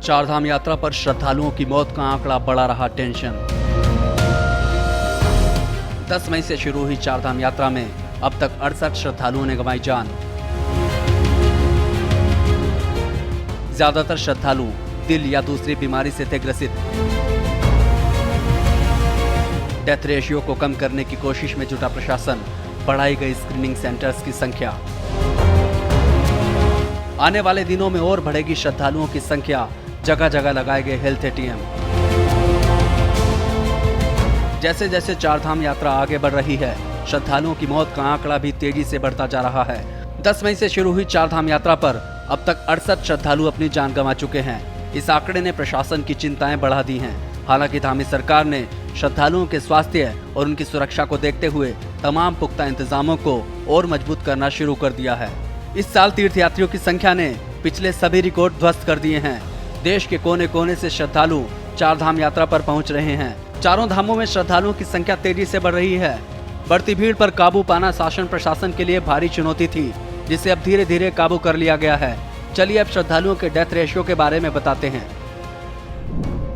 चारधाम यात्रा पर श्रद्धालुओं की मौत का आंकड़ा बढ़ा रहा टेंशन। 10 मई से शुरू हुई चारधाम यात्रा में अब तक 68 श्रद्धालुओं ने गंवाई जान। ज्यादातर श्रद्धालु दिल या दूसरी बीमारी से थे ग्रसित। डेथ रेशियो को कम करने की कोशिश में जुटा प्रशासन, बढ़ाई गई स्क्रीनिंग सेंटर्स की संख्या। आने वाले दिनों में और बढ़ेगी श्रद्धालुओं की संख्या, जगह जगह लगाए गए हेल्थ एटीएम। जैसे जैसे चारधाम यात्रा आगे बढ़ रही है, श्रद्धालुओं की मौत का आंकड़ा भी तेजी से बढ़ता जा रहा है। 10 मई से शुरू हुई चारधाम यात्रा पर अब तक 68 श्रद्धालु अपनी जान गंवा चुके हैं। इस आंकड़े ने प्रशासन की चिंताएं बढ़ा दी हैं। हालांकि धामी सरकार ने श्रद्धालुओं के स्वास्थ्य और उनकी सुरक्षा को देखते हुए तमाम पुख्ता इंतजामों को और मजबूत करना शुरू कर दिया है। इस साल तीर्थयात्रियों की संख्या ने पिछले सभी रिकॉर्ड ध्वस्त कर दिए हैं। देश के कोने कोने से श्रद्धालु चारधाम यात्रा पर पहुंच रहे हैं। चारों धामों में श्रद्धालुओं की संख्या तेजी से बढ़ रही है। बढ़ती भीड़ पर काबू पाना शासन प्रशासन के लिए भारी चुनौती थी, जिसे अब धीरे धीरे काबू कर लिया गया है। चलिए अब श्रद्धालुओं के डेथ रेशियो के बारे में बताते हैं।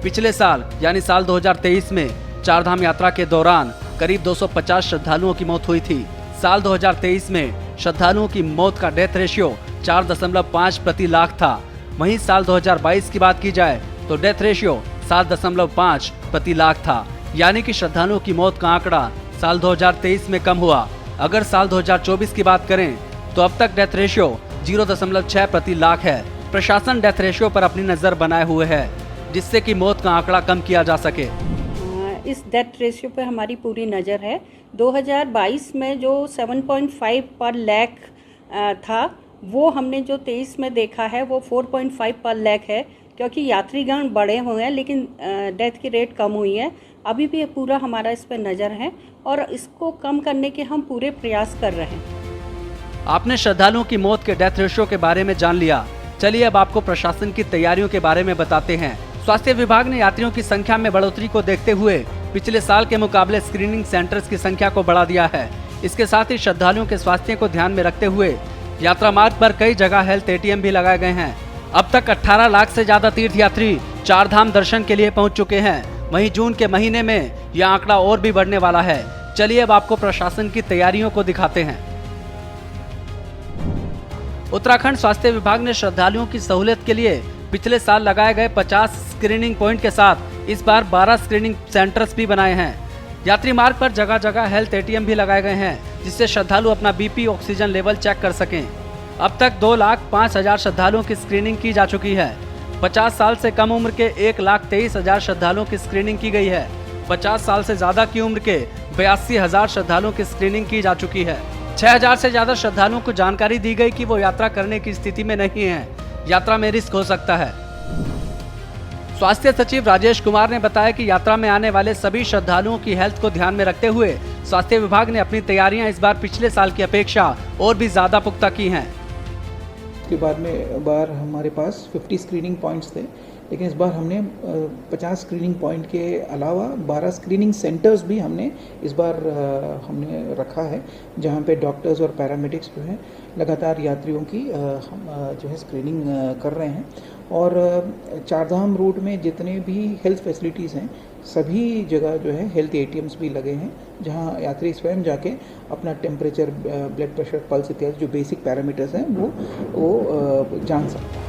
पिछले साल यानी साल 2023 में चारधाम यात्रा के दौरान करीब 250 श्रद्धालुओं की मौत हुई थी। साल 2023 में श्रद्धालुओं की मौत का डेथ रेशियो 4.5 प्रति लाख था। वहीं साल 2022 की बात की जाए तो डेथ रेशियो 7.5 प्रति लाख था, यानी कि श्रद्धालुओं की मौत का आंकड़ा साल 2023 में कम हुआ। अगर साल 2024 की बात करें तो अब तक डेथ रेशियो 0.6 प्रति लाख है। प्रशासन डेथ रेशियो पर अपनी नजर बनाए हुए है, जिससे कि मौत का आंकड़ा कम किया जा सके। इस डेथ रेशियो पे हमारी पूरी नज़र है। 2022 में जो 7.5 पर लाख था, वो हमने जो 23 में देखा है वो 4.5 पर लाख है, क्योंकि यात्रीगण बढ़े हुए हैं लेकिन डेथ की रेट कम हुई है। अभी भी पूरा हमारा इस पर नज़र है और इसको कम करने के हम पूरे प्रयास कर रहे हैं। आपने श्रद्धालुओं की मौत के डेथ रेशियो के बारे में जान लिया। चलिए अब आपको प्रशासन की तैयारियों के बारे में बताते हैं। स्वास्थ्य विभाग ने यात्रियों की संख्या में बढ़ोतरी को देखते हुए पिछले साल के मुकाबले स्क्रीनिंग सेंटर्स की संख्या को बढ़ा दिया है। इसके साथ ही श्रद्धालुओं के स्वास्थ्य को ध्यान में रखते हुए यात्रा मार्ग पर कई जगह हेल्थ एटीएम भी लगाए गए हैं। अब तक 18 लाख से ज्यादा तीर्थयात्री चारधाम दर्शन के लिए पहुंच चुके हैं। वहीं जून के महीने में यह आंकड़ा और भी बढ़ने वाला है। चलिए अब आपको प्रशासन की तैयारियों को दिखाते हैं। उत्तराखंड स्वास्थ्य विभाग ने श्रद्धालुओं की सहूलियत के लिए पिछले साल लगाए गए 50 स्क्रीनिंग पॉइंट के साथ इस बार 12 स्क्रीनिंग सेंटर्स भी बनाए हैं। यात्री मार्ग पर जगह जगह हेल्थ एटीएम भी लगाए गए हैं, जिससे श्रद्धालु अपना बीपी, ऑक्सीजन लेवल चेक कर सकें। अब तक 2,05,000 श्रद्धालुओं की स्क्रीनिंग की जा चुकी है। 50 साल से कम उम्र के 1,23,000 श्रद्धालुओं की स्क्रीनिंग की गई है। 50 साल से ज्यादा की उम्र के 82,000 श्रद्धालुओं की स्क्रीनिंग की जा चुकी है। 6,000 से ज्यादा श्रद्धालुओं को जानकारी दी गई कि वो यात्रा करने की स्थिति में नहीं है, यात्रा में रिस्क हो सकता है। स्वास्थ्य सचिव राजेश कुमार ने बताया कि यात्रा में आने वाले सभी श्रद्धालुओं की हेल्थ को ध्यान में रखते हुए स्वास्थ्य विभाग ने अपनी तैयारियां इस बार पिछले साल की अपेक्षा और भी ज्यादा पुख्ता की हैं। इसके बार हमारे पास 50 स्क्रीनिंग पॉइंट्स थे, लेकिन इस बार हमने 50 स्क्रीनिंग पॉइंट के अलावा 12 स्क्रीनिंग सेंटर्स भी हमने इस बार हमने रखा है, जहां पे डॉक्टर्स और पैरामेडिक्स जो है लगातार यात्रियों की जो है स्क्रीनिंग कर रहे हैं। और चारधाम रूट में जितने भी हेल्थ फैसिलिटीज़ हैं, सभी जगह जो है हेल्थ एटीएम्स भी लगे हैं, जहां यात्री स्वयं जाके अपना टेम्परेचर, ब्लड प्रेशर, पल्स इत्यादि जो बेसिक पैरामीटर्स हैं वो जान सकता है।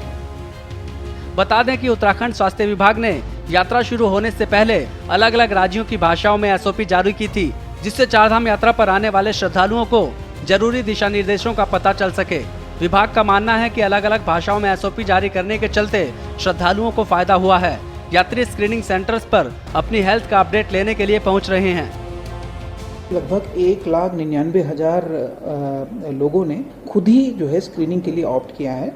बता दें कि उत्तराखंड स्वास्थ्य विभाग ने यात्रा शुरू होने से पहले अलग अलग राज्यों की भाषाओं में एसओपी जारी की थी, जिससे चारधाम यात्रा पर आने वाले श्रद्धालुओं को जरूरी दिशा निर्देशों का पता चल सके। विभाग का मानना है कि अलग अलग भाषाओं में एसओपी जारी करने के चलते श्रद्धालुओं को फायदा हुआ है। यात्री स्क्रीनिंग सेंटर्स पर अपनी हेल्थ का अपडेट लेने के लिए पहुंच रहे हैं। लगभग 1,99,000 लोगों ने खुद ही जो है स्क्रीनिंग के लिए ऑप्ट किया है।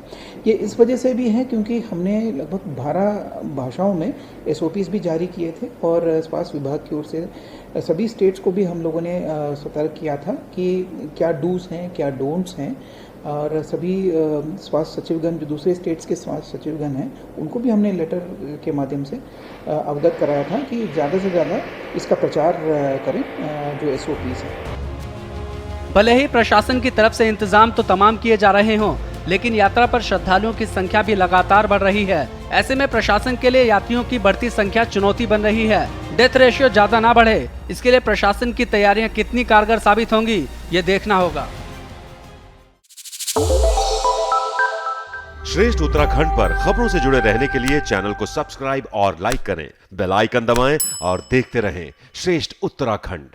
ये इस वजह से भी है क्योंकि हमने लगभग 12 भाषाओं में एसओपीज भी जारी किए थे और स्वास्थ्य विभाग की ओर से सभी स्टेट्स को भी हम लोगों ने सतर्क किया था कि क्या डूज हैं, क्या डोंट्स हैं। और सभी स्वास्थ्य सचिवगण जो दूसरे स्टेट्स के स्वास्थ्य सचिवगण हैं, उनको भी हमने लेटर के माध्यम से अवगत कराया था कि ज़्यादा से ज़्यादा इसका प्रचार करें जो एसओपीज़ है। भले ही प्रशासन की तरफ से इंतजाम तो तमाम किए जा रहे हों, लेकिन यात्रा पर श्रद्धालुओं की संख्या भी लगातार बढ़ रही है। ऐसे में प्रशासन के लिए यात्रियों की बढ़ती संख्या चुनौती बन रही है। डेथ रेशियो ज्यादा ना बढ़े, इसके लिए प्रशासन की तैयारियां कितनी कारगर साबित होंगी, ये देखना होगा। श्रेष्ठ उत्तराखंड पर खबरों से जुड़े रहने के लिए चैनल को सब्सक्राइब और लाइक करें, बेल आइकन दबाएं और देखते रहें श्रेष्ठ उत्तराखंड।